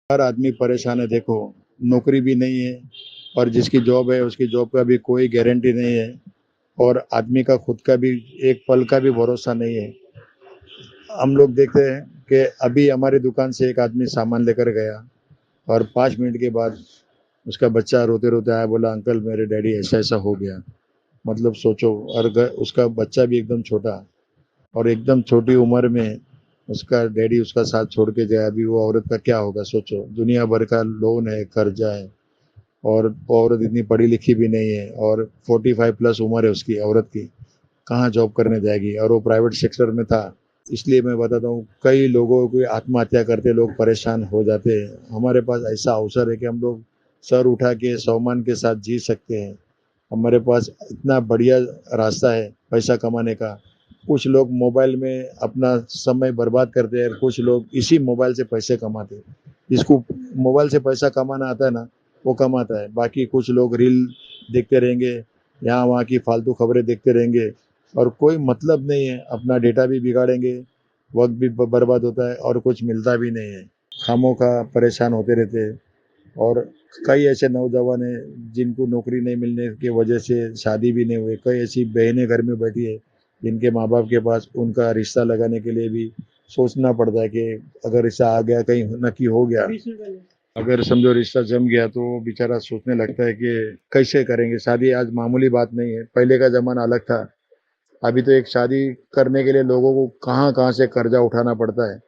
हर आदमी परेशान है। देखो, नौकरी भी नहीं है और जिसकी जॉब है उसकी जॉब का भी कोई गारंटी नहीं है और आदमी का खुद का भी एक पल का भी भरोसा नहीं है। हम लोग देखते हैं कि अभी हमारी दुकान से एक आदमी सामान लेकर गया और 5 मिनट के बाद उसका बच्चा रोते रोते आया, बोला अंकल मेरे डैडी ऐसा ऐसा हो गया। मतलब सोचो। और उसका बच्चा भी एकदम छोटा और एकदम छोटी उम्र में उसका डैडी उसका साथ छोड़ के गया। अभी वो औरत का क्या होगा सोचो। दुनिया भर का लोन है, कर्जा है और वो औरत इतनी पढ़ी लिखी भी नहीं है और 45+ उम्र है उसकी औरत की। कहाँ जॉब करने जाएगी और वो प्राइवेट सेक्टर में था। इसलिए मैं बताता हूँ, कई लोगों की आत्महत्या करते लोग परेशान हो जाते हैं। हमारे पास ऐसा अवसर है कि हम लोग सर उठा के सम्मान के साथ जी सकते हैं। हमारे पास इतना बढ़िया रास्ता है पैसा कमाने का। कुछ लोग मोबाइल में अपना समय बर्बाद करते हैं और कुछ लोग इसी मोबाइल से पैसे कमाते हैं। जिसको मोबाइल से पैसा कमाना आता है ना, वो कमाता है। बाकी कुछ लोग रील देखते रहेंगे, यहाँ वहाँ की फालतू खबरें देखते रहेंगे और कोई मतलब नहीं है। अपना डेटा भी बिगाड़ेंगे, वक्त भी बर्बाद होता है और कुछ मिलता भी नहीं है। खामों का परेशान होते रहते हैं। और कई ऐसे नौजवान हैं जिनको नौकरी नहीं मिलने की वजह से शादी भी नहीं हुई। कई ऐसी बहनें घर में बैठी है जिनके माँ बाप के पास उनका रिश्ता लगाने के लिए भी सोचना पड़ता है कि अगर रिश्ता आ गया, कहीं नक्की हो गया, अगर समझो रिश्ता जम गया तो वो बेचारा सोचने लगता है कि कैसे करेंगे शादी। आज मामूली बात नहीं है, पहले का जमाना अलग था। अभी तो एक शादी करने के लिए लोगों को कहाँ कहाँ से कर्जा उठाना पड़ता है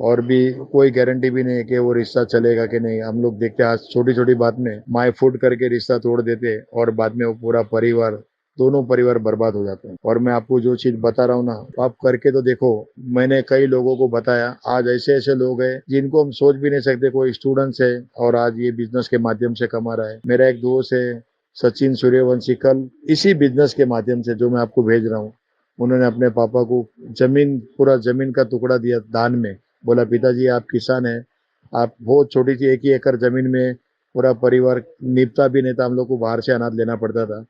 और भी कोई गारंटी भी नहीं है कि वो रिश्ता चलेगा कि नहीं। हम लोग देखते हैं आज छोटी छोटी बात में माय फूट करके रिश्ता तोड़ देते हैं और बाद में वो पूरा परिवार, दोनों परिवार बर्बाद हो जाते हैं। और मैं आपको जो चीज बता रहा हूँ ना, आप करके तो देखो। मैंने कई लोगों को बताया, आज ऐसे ऐसे लोग हैं जिनको हम सोच भी नहीं सकते। कोई स्टूडेंट्स है और आज ये बिजनेस के माध्यम से कमा रहा है। मेरा एक दोस्त है सचिन सूर्यवंशी, कल इसी बिजनेस के माध्यम से जो मैं आपको भेज रहा हूँ, उन्होंने अपने पापा को जमीन, पूरा जमीन का टुकड़ा दिया दान में। बोला पिताजी आप किसान हैं, आप बहुत छोटी सी 1 ही एकड़ जमीन में पूरा परिवार निपटा भी नहीं था, हम लोग को बाहर से अनाज लेना पड़ता था।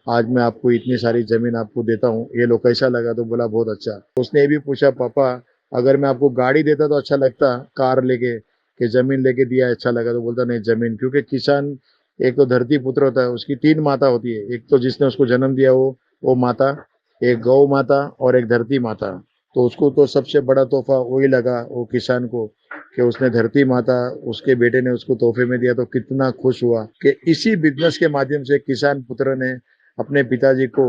आज मैं आपको इतनी सारी जमीन आपको देता हूँ, ये लो कैसा लगा। तो बोला बहुत अच्छा। उसने ये भी पूछा पापा अगर मैं आपको गाड़ी देता तो अच्छा लगता, कार लेके, कि जमीन लेके दिया अच्छा लगा। तो बोलता नहीं जमीन, क्योंकि किसान एक तो धरती पुत्र होता है, उसकी 3 माता होती है। एक तो जिसने उसको जन्म दिया वो माता, एक गौ माता और एक धरती माता। तो उसको तो सबसे बड़ा तोहफा वही लगा वो किसान को, कि उसने धरती माता उसके बेटे ने उसको तोहफे में दिया। तो कितना खुश हुआ कि इसी बिजनेस के माध्यम से किसान पुत्र ने अपने पिताजी को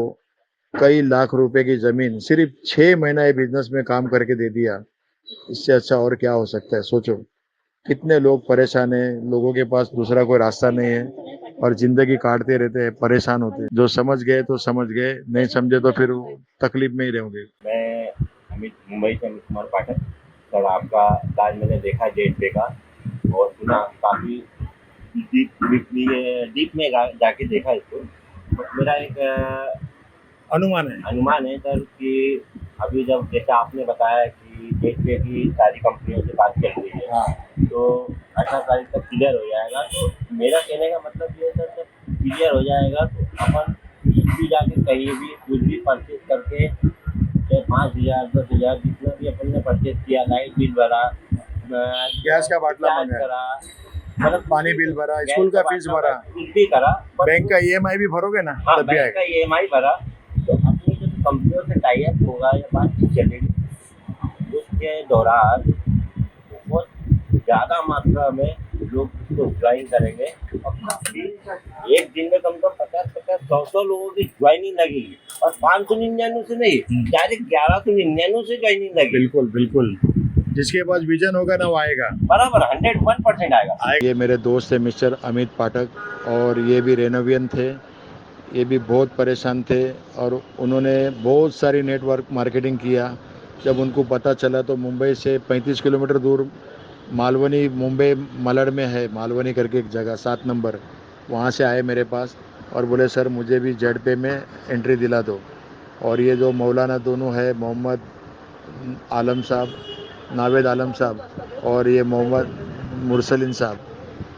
कई लाख रुपए की जमीन सिर्फ 6 महीना ये बिजनेस में काम करके दे दिया। इससे अच्छा और क्या हो सकता है सोचो। कितने लोग परेशान हैं, लोगों के पास दूसरा कोई रास्ता नहीं है और जिंदगी काटते रहते हैं, परेशान होते हैं। जो समझ गए तो समझ गए, नहीं समझे तो फिर तकलीफ में ही रहोगे। मैं अमित, मुंबई से अमित कुमार पाठक। सर आपका आज मैंने देखा जेट पे का और सुना काफ़ी डीप में जाके देखा इसको। बट मेरा एक अनुमान है सर कि अभी जब जैसा आपने बताया कि जेट पे की सारी कंपनियों से बात चल रही है, हाँ, तो 18 तारीख तक क्लियर हो जाएगा। तो मेरा कहने का मतलब ये है सर, जब क्लियर हो जाएगा तो अपन भी जाके कहीं भी कुछ भी परचेज करके, चाहे 5,000 10,000 जितना भी अपन ने परचेज किया, लाइट बिल भरा, गैस का बाटला रिचार्ज मंगाया, करा, मतलब पानी बिल भरा, स्कूल का फीस भरा, कुछ भी करा, बैंक का ईएमआई भी भरोगे ना हाँ तब भी बैंक का आएगा। EMI भरा। तो अपनी जो कंपनियों से टाई अप होगा या बातचीत चलेगी, उसके दौरान बहुत ज़्यादा मात्रा में लोग इसको ज्वाइन करेंगे और काफ़ी एक दिन में कम से कम 50-50 100 लोगों की ज्वाइनिंग लगेगी और 599 से नहीं, डायरेक्ट 1199 से ज्वाइनिंग लगेगी। बिल्कुल बिल्कुल, जिसके पास विजन होगा ना वो आएगा। बराबर 101% आएगा। ये मेरे दोस्त है मिस्टर अमित पाठक और ये भी रेनोवियन थे। ये भी बहुत परेशान थे और उन्होंने बहुत सारी नेटवर्क मार्केटिंग किया। जब उनको पता चला तो मुंबई से 35 किलोमीटर दूर मालवनी, मुंबई मलड़ में है मालवनी करके एक जगह 7 नंबर, वहाँ से आए मेरे पास और बोले सर मुझे भी जेड पे में एंट्री दिला दो। और ये जो मौलाना दोनों है, मोहम्मद आलम साहब, नावेद आलम साहब और ये मोहम्मद मुरसलिन साहब,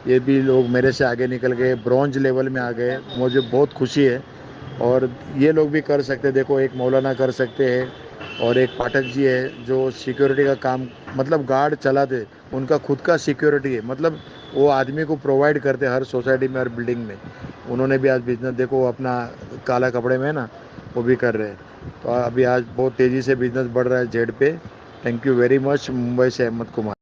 ये भी लोग मेरे से आगे निकल गए, ब्रॉन्ज लेवल में आ गए। मुझे बहुत खुशी है और ये लोग भी कर सकते हैं। देखो एक मौलाना कर सकते हैं, और एक पाठक जी है जो सिक्योरिटी का काम, मतलब गार्ड चलाते, उनका खुद का सिक्योरिटी है, मतलब वो आदमी को प्रोवाइड करते हर सोसाइटी में, हर बिल्डिंग में। उन्होंने भी आज बिजनेस देखो, वो अपना काला कपड़े में है ना, वो भी कर रहे हैं। तो अभी आज बहुत तेज़ी से बिजनेस बढ़ रहा है जेड पे। Thank you very much. Mumbai से अहमद कुमार।